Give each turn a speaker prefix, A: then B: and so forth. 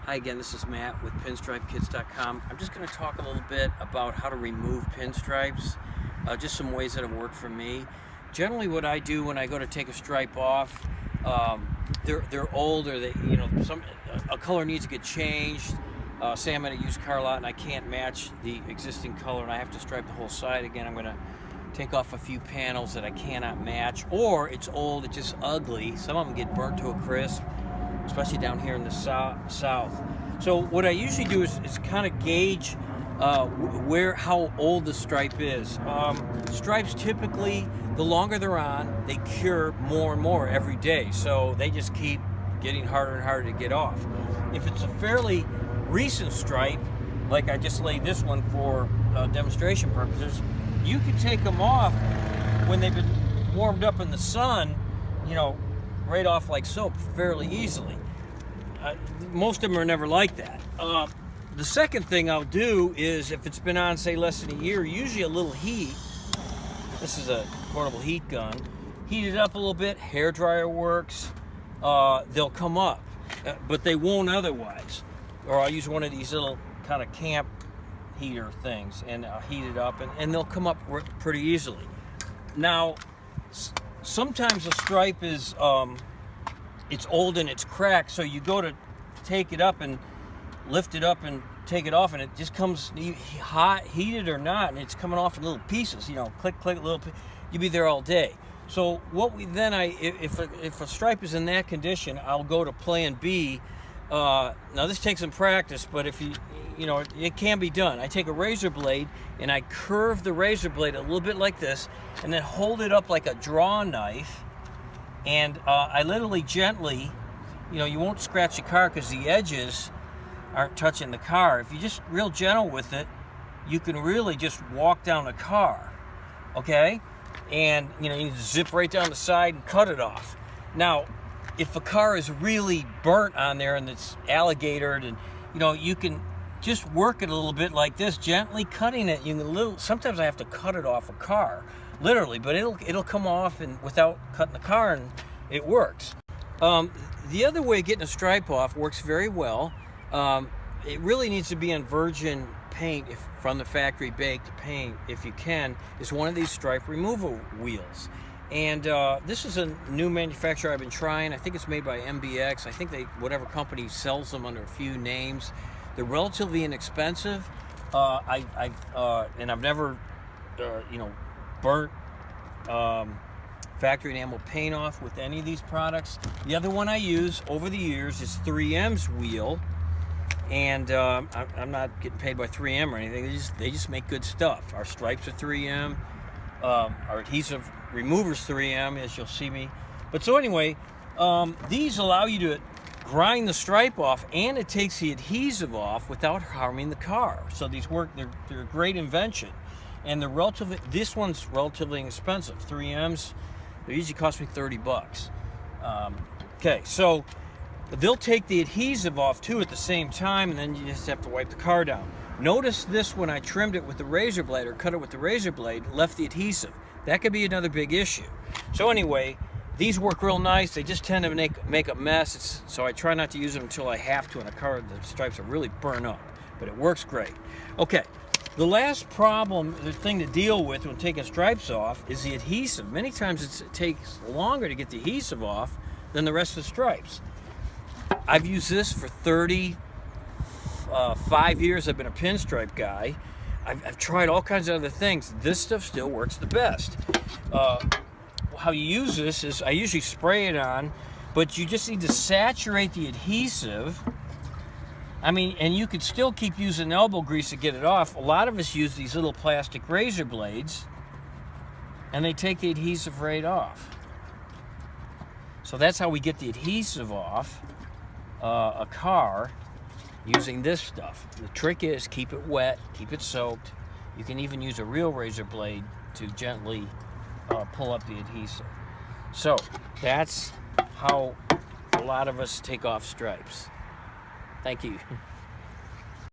A: Hi again, this is Matt with PinstripeKits.com. I'm just going to talk a little bit about how to remove pinstripes, just some ways that have worked for me. Generally what I do when I go to take a stripe off, they're old, or a color needs to get changed. Say I'm at a used car lot and I can't match the existing color and I have to stripe the whole side again. I'm going to take off a few panels that I cannot match, or it's old, it's just ugly. Some of them get burnt to a crisp, especially down here in the south. So what I usually do is kind of gauge how old the stripe is. Stripes typically, the longer they're on, they cure more and more every day. So they just keep getting harder and harder to get off. If it's a fairly recent stripe, like I just laid this one for demonstration purposes, you can take them off when they've been warmed up in the sun, right off like soap fairly easily. Most of them are never like that. The second thing I'll do is, if it's been on, say, less than a year, usually a little heat. This is a portable heat gun. Heat it up a little bit, hair dryer works. They'll come up, but they won't otherwise. Or I'll use one of these little kind of camp heater things and heat it up, and they'll come up pretty easily. Now, sometimes a stripe is it's old and it's cracked, so you go to take it up and lift it up and take it off, and it just comes hot, heated or not, and it's coming off in little pieces. Click, click, little. You'll be there all day. So what we then if a stripe is in that condition, I'll go to Plan B. Now this takes some practice, but if it can be done. I take a razor blade and I curve the razor blade a little bit like this, and then hold it up like a draw knife, and I literally gently, you won't scratch the car because the edges aren't touching the car. If you're just real gentle with it, you can really just walk down the car, okay? And you zip right down the side and cut it off. Now, if a car is really burnt on there and it's alligatored, and you can just work it a little bit like this, gently cutting it. Sometimes I have to cut it off a car, literally, but it'll come off and without cutting the car, and it works. The other way of getting a stripe off works very well. It really needs to be on virgin paint, from the factory baked paint, if you can, is one of these stripe removal wheels. And this is a new manufacturer I've been trying. I think it's made by MBX. I think whatever company sells them under a few names. They're relatively inexpensive. And I've never, burnt factory enamel paint off with any of these products. The other one I use over the years is 3M's wheel. And I'm not getting paid by 3M or anything. They just make good stuff. Our stripes are 3M. Our Adhesive Removers 3M, as you'll see me. But so anyway, these allow you to grind the stripe off, and it takes the adhesive off without harming the car. So these work. They're a great invention, and this one's relatively inexpensive. 3M's, they usually cost me $30. Okay, so they'll take the adhesive off too at the same time, and then you just have to wipe the car down. Notice this, when I trimmed it with the razor blade or cut it with the razor blade, left the adhesive. That could be another big issue. So anyway, these work real nice. They just tend to make a mess, so I try not to use them until I have to in a car the stripes are really burnt up, but it works great. Okay, the last the thing to deal with when taking stripes off is the adhesive. Many times it takes longer to get the adhesive off than the rest of the stripes. I've used this for 5 years. I've been a pinstripe guy. I've tried all kinds of other things. This stuff still works the best. How you use this is, I usually spray it on, but you just need to saturate the adhesive. And you could still keep using elbow grease to get it off. A lot of us use these little plastic razor blades, and they take the adhesive right off. So that's how we get the adhesive off a car, using this stuff. The trick is keep it wet, keep it soaked. You can even use a real razor blade to gently pull up the adhesive. So that's how a lot of us take off stripes. Thank you.